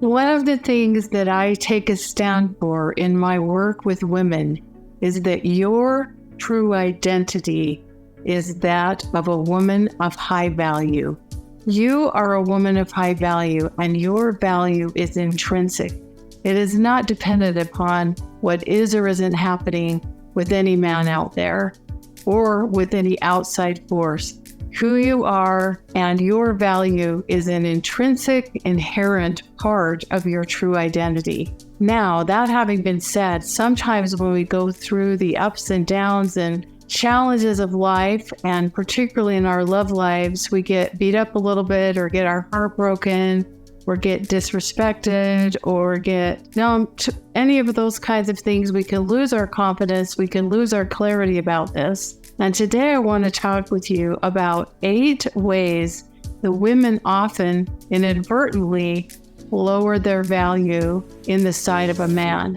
One of the things that I take a stand for in my work with women is that your true identity is that of a woman of high value. You are a woman of high value, and your value is intrinsic. It is not dependent upon what is or isn't happening with any man out there or with any outside force. Who you are and your value is an intrinsic, inherent part of your true identity. Now, that having been said, sometimes when we go through the ups and downs and challenges of life, and particularly in our love lives, we get beat up a little bit or get our heart broken or get disrespected or get any of those kinds of things. We can lose our confidence. We can lose our clarity about this. And today I want to talk with you about 8 ways that women often inadvertently lower their value in the sight of a man.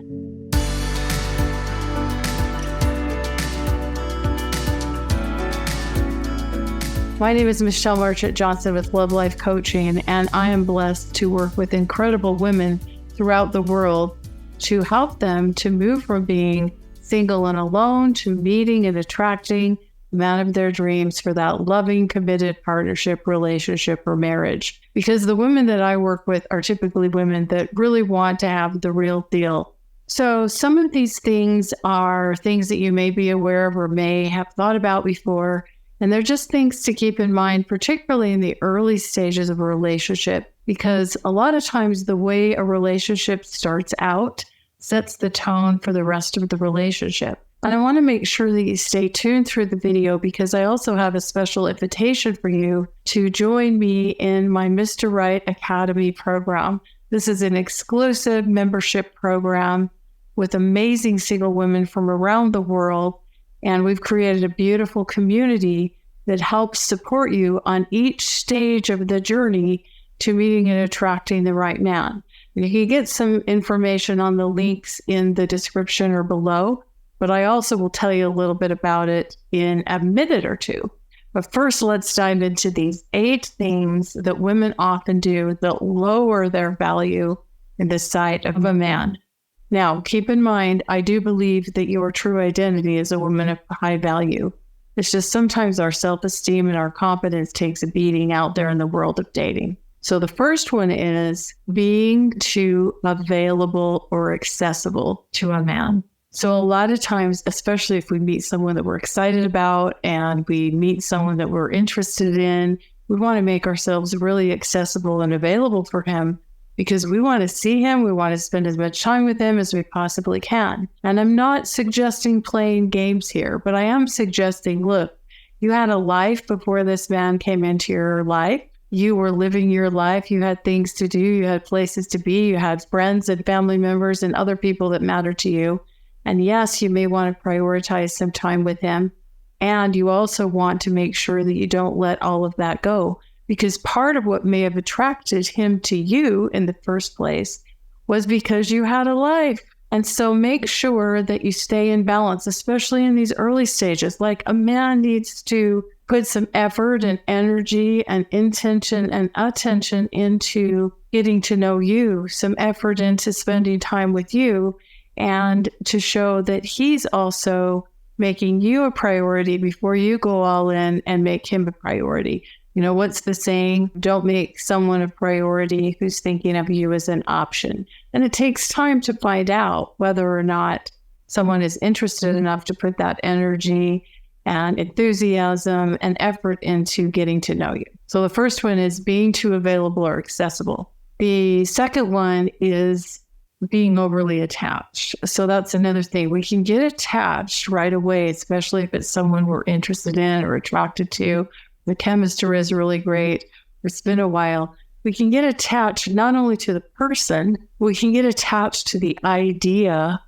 My name is Michelle Marchant Johnson with Love Life Coaching, and I am blessed to work with incredible women throughout the world to help them to move from being single and alone to meeting and attracting the man of their dreams for that loving, committed partnership, relationship, or marriage. Because the women that I work with are typically women that really want to have the real deal. So some of these things are things that you may be aware of or may have thought about before. And they're just things to keep in mind, particularly in the early stages of a relationship, because a lot of times the way a relationship starts out sets the tone for the rest of the relationship. And I want to make sure that you stay tuned through the video, because I also have a special invitation for you to join me in my Mr. Right Academy program. This is an exclusive membership program with amazing single women from around the world. And we've created a beautiful community that helps support you on each stage of the journey to meeting and attracting the right man. And you can get some information on the links in the description or below, but I also will tell you a little bit about it in a minute or two. But first, let's dive into these 8 things that women often do that lower their value in the sight of a man. Now, keep in mind, I do believe that your true identity is a woman of high value. It's just sometimes our self-esteem and our confidence takes a beating out there in the world of dating. So the first one is being too available or accessible to a man. So a lot of times, especially if we meet someone that we're excited about and we meet someone that we're interested in, we want to make ourselves really accessible and available for him because we want to see him. We want to spend as much time with him as we possibly can. And I'm not suggesting playing games here, but I am suggesting, look, you had a life before this man came into your life. You were living your life. You had things to do. You had places to be. You had friends and family members and other people that matter to you. And yes, you may want to prioritize some time with him. And you also want to make sure that you don't let all of that go, because part of what may have attracted him to you in the first place was because you had a life. And so make sure that you stay in balance, especially in these early stages. Like, a man needs to put some effort and energy and intention and attention into getting to know you, some effort into spending time with you, and to show that he's also making you a priority before you go all in and make him a priority. You know, what's the saying? Don't make someone a priority who's thinking of you as an option. And it takes time to find out whether or not someone is interested enough to put that energy and enthusiasm and effort into getting to know you. So the first one is being too available or accessible. The second one is being overly attached. So that's another thing. We can get attached right away, especially if it's someone we're interested in or attracted to. The chemistry is really great. It's been a while. We can get attached not only to the person, we can get attached to the idea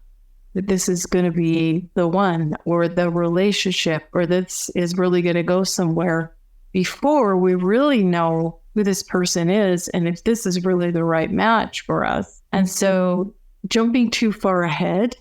that this is going to be the one, or the relationship, or this is really going to go somewhere, before we really know who this person is and if this is really the right match for us. And so jumping too far ahead,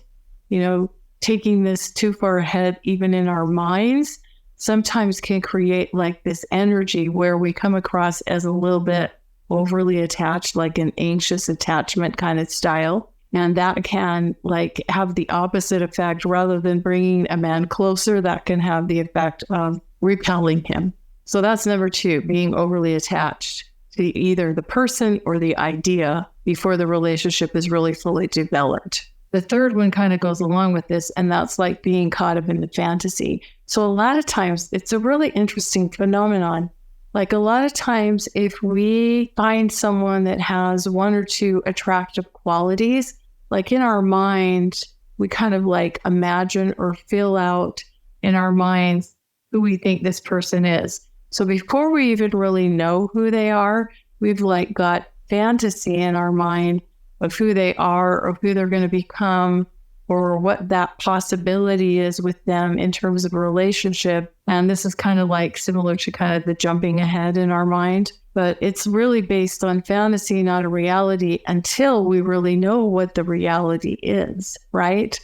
taking this too far ahead, even in our minds, sometimes can create like this energy where we come across as a little bit overly attached, like an anxious attachment kind of style. And that can like have the opposite effect. Rather than bringing a man closer, that can have the effect of repelling him. So that's number 2, being overly attached to either the person or the idea before the relationship is really fully developed. The third one kind of goes along with this, and that's like being caught up in the fantasy. So a lot of times it's a really interesting phenomenon. Like a lot of times if we find someone that has 1 or 2 attractive qualities, like in our mind, we kind of like imagine or fill out in our minds who we think this person is. So before we even really know who they are, we've like got fantasy in our mind of who they are or who they're going to become or what that possibility is with them in terms of a relationship. And this is kind of like similar to kind of the jumping ahead in our mind, but it's really based on fantasy, not a reality, until we really know what the reality is, right?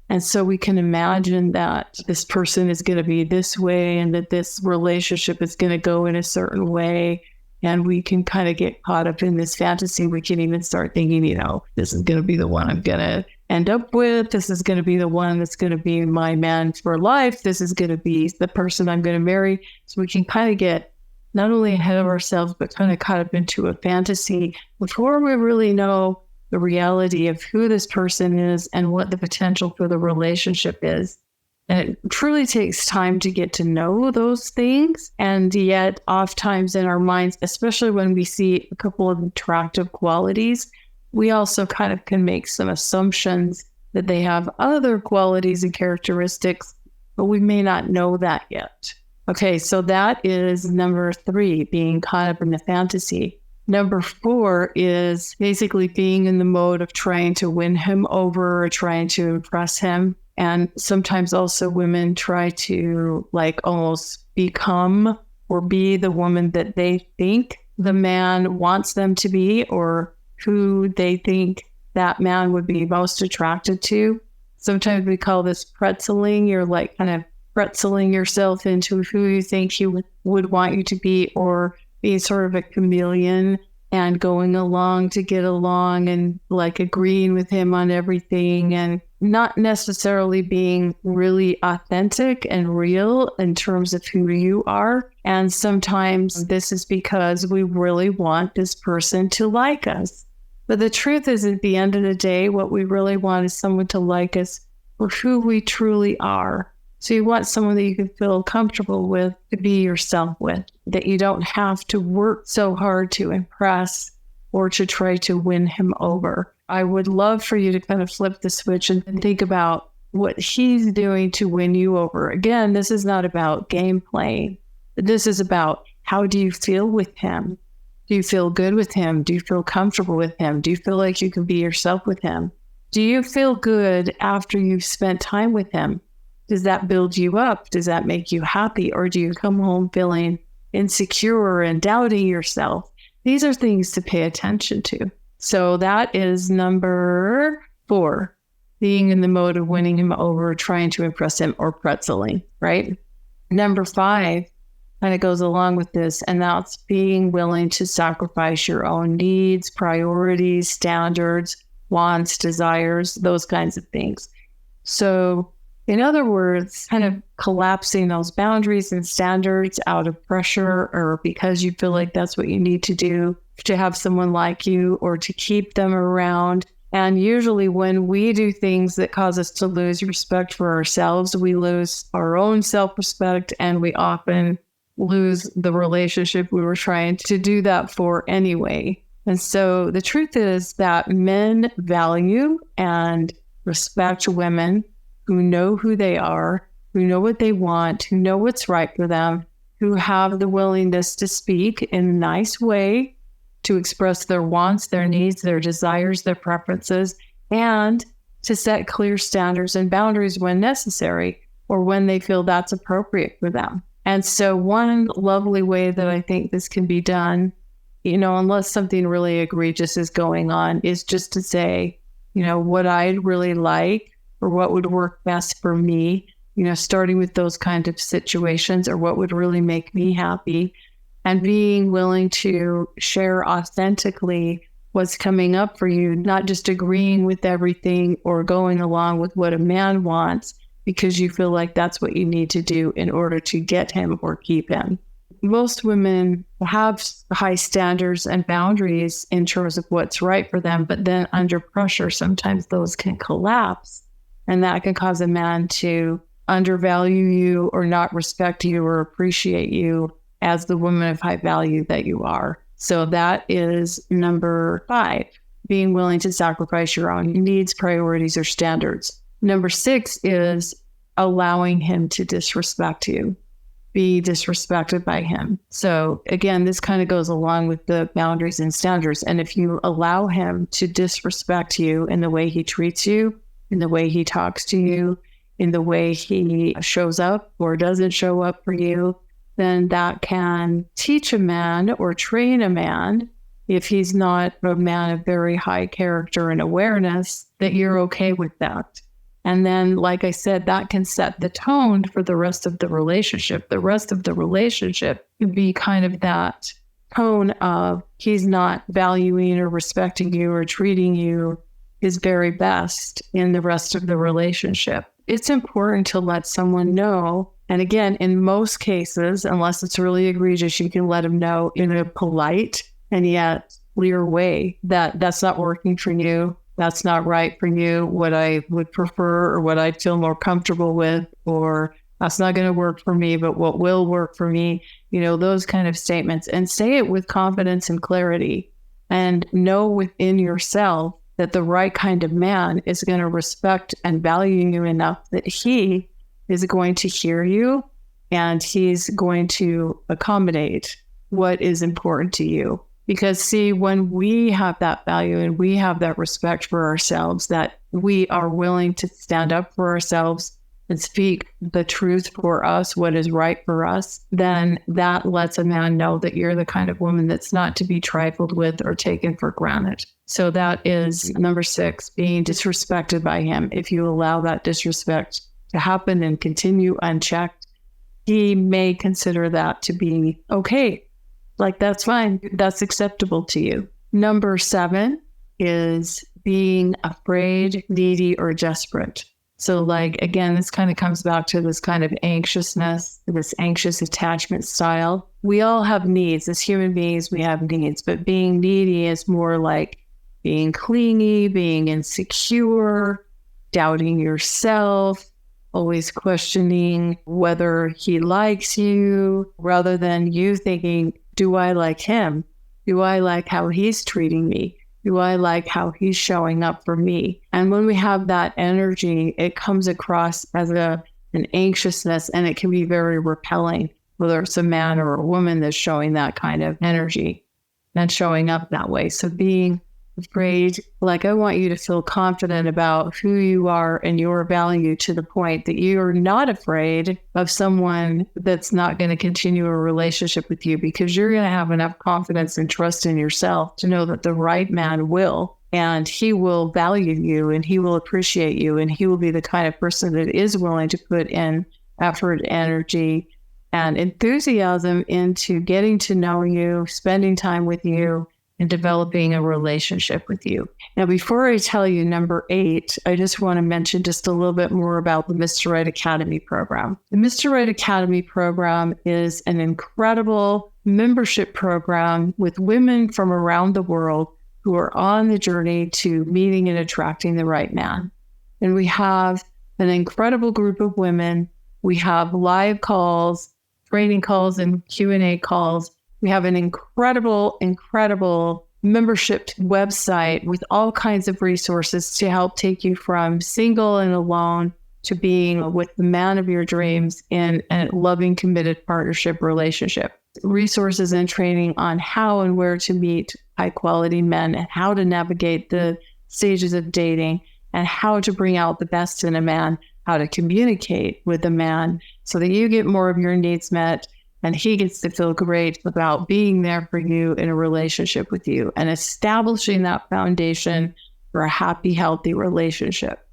And so we can imagine that this person is going to be this way and that this relationship is going to go in a certain way. And we can kind of get caught up in this fantasy. We can even start thinking, this is going to be the one I'm going to end up with. This is going to be the one that's going to be my man for life. This is going to be the person I'm going to marry. So we can kind of get not only ahead of ourselves, but kind of caught up into a fantasy before we really know the reality of who this person is and what the potential for the relationship is. And it truly takes time to get to know those things. And yet, oftentimes in our minds, especially when we see a couple of attractive qualities, we also kind of can make some assumptions that they have other qualities and characteristics, but we may not know that yet. Okay, so that is number 3, being caught up in the fantasy. Number 4 is basically being in the mode of trying to win him over or trying to impress him. And sometimes also women try to like almost become or be the woman that they think the man wants them to be or who they think that man would be most attracted to. Sometimes we call this pretzeling. You're like kind of pretzeling yourself into who you think he would want you to be, or being sort of a chameleon and going along to get along and like agreeing with him on everything and not necessarily being really authentic and real in terms of who you are. And sometimes this is because we really want this person to like us. But the truth is, at the end of the day, what we really want is someone to like us for who we truly are. So you want someone that you can feel comfortable with, to be yourself with, that you don't have to work so hard to impress or to try to win him over. I would love for you to kind of flip the switch and think about what he's doing to win you over. Again, this is not about game playing. This is about, how do you feel with him? Do you feel good with him? Do you feel comfortable with him? Do you feel like you can be yourself with him? Do you feel good after you've spent time with him? Does that build you up? Does that make you happy? Or do you come home feeling insecure and doubting yourself? These are things to pay attention to. So that is number 4, being in the mode of winning him over, trying to impress him, or pretzeling, right? Number 5 kind of goes along with this, and that's being willing to sacrifice your own needs, priorities, standards, wants, desires, those kinds of things. So in other words, kind of collapsing those boundaries and standards out of pressure or because you feel like that's what you need to do to have someone like you or to keep them around. And usually when we do things that cause us to lose respect for ourselves, we lose our own self-respect, and we often lose the relationship we were trying to do that for anyway. And so the truth is that men value and respect women who know who they are, who know what they want, who know what's right for them, who have the willingness to speak in a nice way, to express their wants, their needs, their desires, their preferences, and to set clear standards and boundaries when necessary or when they feel that's appropriate for them. And so one lovely way that I think this can be done, unless something really egregious is going on, is just to say, what I'd really like or what would work best for me, starting with those kind of situations, or what would really make me happy. and being willing to share authentically what's coming up for you, not just agreeing with everything or going along with what a man wants because you feel like that's what you need to do in order to get him or keep him. Most women have high standards and boundaries in terms of what's right for them, but then under pressure, sometimes those can collapse, and that can cause a man to undervalue you or not respect you or appreciate you as the woman of high value that you are. So that is number 5, being willing to sacrifice your own needs, priorities, or standards. Number 6 is allowing him to disrespect you, be disrespected by him. So again, this kind of goes along with the boundaries and standards. And if you allow him to disrespect you in the way he treats you, in the way he talks to you, in the way he shows up or doesn't show up for you, then that can teach a man or train a man, if he's not a man of very high character and awareness, that you're okay with that. And then, like I said, that can set the tone for the rest of the relationship. The rest of the relationship can be kind of that tone of he's not valuing or respecting you or treating you his very best in the rest of the relationship. It's important to let someone know. And again, in most cases, unless it's really egregious, you can let them know in a polite and yet clear way that that's not working for you. That's not right for you. What I would prefer or what I feel more comfortable with, or that's not going to work for me, but what will work for me, those kind of statements, and say it with confidence and clarity, and know within yourself that the right kind of man is going to respect and value you enough that he is going to hear you and he's going to accommodate what is important to you. Because see, when we have that value and we have that respect for ourselves, that we are willing to stand up for ourselves and speak the truth for us, what is right for us, then that lets a man know that you're the kind of woman that's not to be trifled with or taken for granted. So that is number 6, being disrespected by him. If you allow that disrespect to happen and continue unchecked, he may consider that to be okay. Like, that's fine. That's acceptable to you. Number 7 is being afraid, needy, or desperate. So again, this kind of comes back to this kind of anxiousness, this anxious attachment style. We all have needs. As human beings, we have needs, but being needy is more like being clingy, being insecure, doubting yourself, always questioning whether he likes you, rather than you thinking, do I like him? Do I like how he's treating me? Do I like how he's showing up for me? And when we have that energy, it comes across as an anxiousness, and it can be very repelling, whether it's a man or a woman that's showing that kind of energy and showing up that way. So being afraid, I want you to feel confident about who you are and your value, to the point that you are not afraid of someone that's not going to continue a relationship with you, because you're going to have enough confidence and trust in yourself to know that the right man will, and he will value you, and he will appreciate you, and he will be the kind of person that is willing to put in effort, energy, and enthusiasm into getting to know you, spending time with you, and developing a relationship with you. Now, before I tell you number 8, I just want to mention just a little bit more about the Mr. Right Academy program. The Mr. Right Academy program is an incredible membership program with women from around the world who are on the journey to meeting and attracting the right man. And we have an incredible group of women. We have live calls, training calls, and Q&A calls. We have an incredible membership website with all kinds of resources to help take you from single and alone to being with the man of your dreams in a loving, committed partnership relationship. Resources and training on how and where to meet high-quality men, and how to navigate the stages of dating, and how to bring out the best in a man, how to communicate with a man so that you get more of your needs met, and he gets to feel great about being there for you in a relationship with you, and establishing that foundation for a happy, healthy relationship.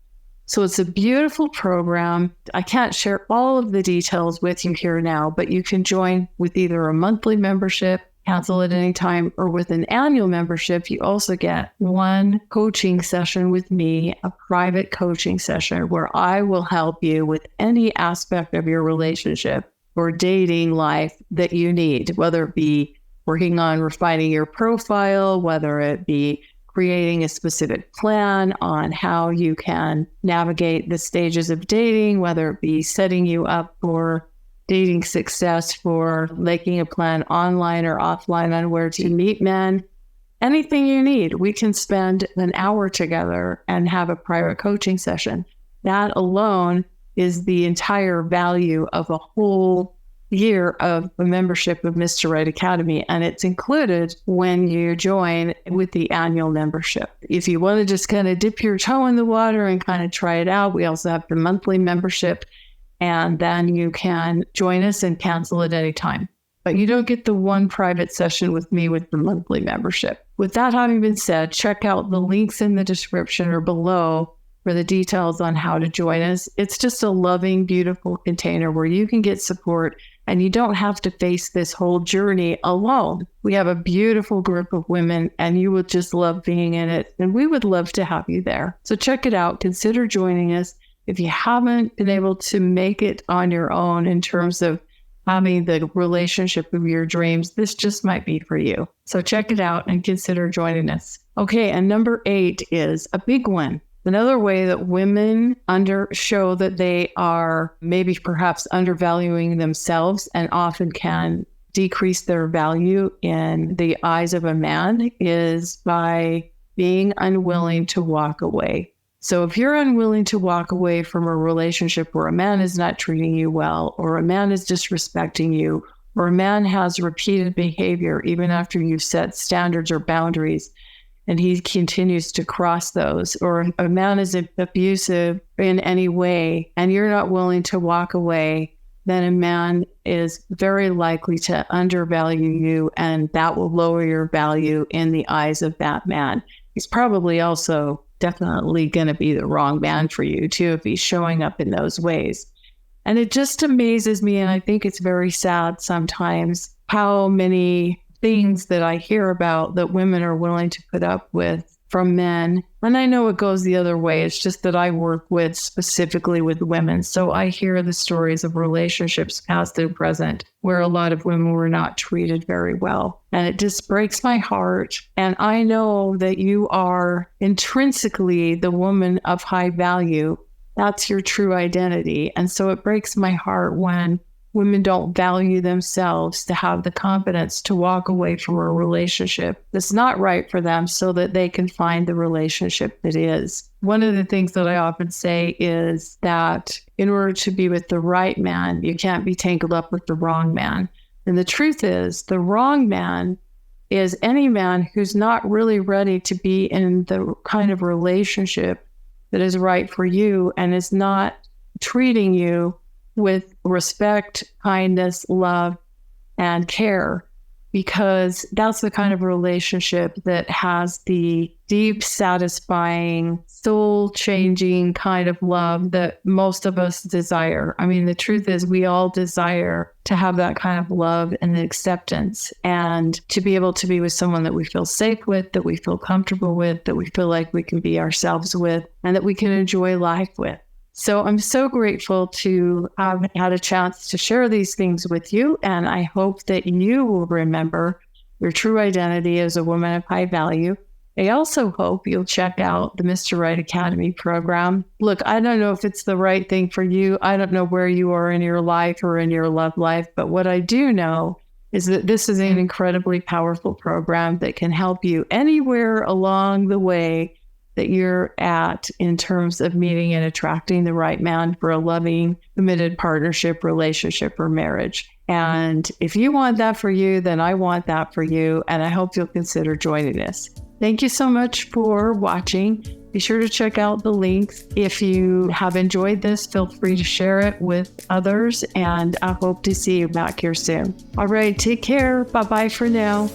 So it's a beautiful program. I can't share all of the details with you here now, but you can join with either a monthly membership, cancel at any time, or with an annual membership. You also get one coaching session with me, a private coaching session where I will help you with any aspect of your relationship or dating life that you need, whether it be working on refining your profile, whether it be creating a specific plan on how you can navigate the stages of dating, whether it be setting you up for dating success, for making a plan online or offline on where to meet men, anything you need. We can spend an hour together and have a private coaching session. That alone is the entire value of a whole year of a membership of Mr. Right Academy, and it's included when you join with the annual membership. If you want to just kind of dip your toe in the water and kind of try it out, we also have the monthly membership, and then you can join us and cancel at any time. But you don't get the one private session with me with the monthly membership. With that having been said, check out the links in the description or below for the details on how to join us. It's just a loving, beautiful container where you can get support and you don't have to face this whole journey alone. We have a beautiful group of women and you would just love being in it. And we would love to have you there. So check it out. Consider joining us. If you haven't been able to make it on your own in terms of having the relationship of your dreams, this just might be for you. So check it out and consider joining us. Okay, and number 8 is a big one. Another way that women show that they are maybe perhaps undervaluing themselves and often can decrease their value in the eyes of a man is by being unwilling to walk away. So if you're unwilling to walk away from a relationship where a man is not treating you well, or a man is disrespecting you, or a man has repeated behavior even after you've set standards or boundaries, and he continues to cross those, or a man is abusive in any way, and you're not willing to walk away, then a man is very likely to undervalue you, and that will lower your value in the eyes of that man. He's probably also definitely going to be the wrong man for you, too, if he's showing up in those ways. And it just amazes me, and I think it's very sad sometimes, how many things that I hear about that women are willing to put up with from men. And I know it goes the other way. It's just that I work with specifically with women. So I hear the stories of relationships past and present where a lot of women were not treated very well. And it just breaks my heart. And I know that you are intrinsically the woman of high value. That's your true identity. And so it breaks my heart when women don't value themselves to have the confidence to walk away from a relationship that's not right for them so that they can find the relationship that is. One of the things that I often say is that in order to be with the right man, you can't be tangled up with the wrong man. And the truth is, the wrong man is any man who's not really ready to be in the kind of relationship that is right for you and is not treating you with respect, kindness, love, and care, because that's the kind of relationship that has the deep, satisfying, soul-changing kind of love that most of us desire. I mean, the truth is we all desire to have that kind of love and acceptance and to be able to be with someone that we feel safe with, that we feel comfortable with, that we feel like we can be ourselves with, and that we can enjoy life with. So I'm so grateful to have had a chance to share these things with you. And I hope that you will remember your true identity as a woman of high value. I also hope you'll check out the Mr. Right Academy program. Look, I don't know if it's the right thing for you. I don't know where you are in your life or in your love life. But what I do know is that this is an incredibly powerful program that can help you anywhere along the way that you're at in terms of meeting and attracting the right man for a loving, committed partnership, relationship, or marriage. And if you want that for you, then I want that for you. And I hope you'll consider joining us. Thank you so much for watching. Be sure to check out the links. If you have enjoyed this, feel free to share it with others. And I hope to see you back here soon. All right, take care. Bye-bye for now.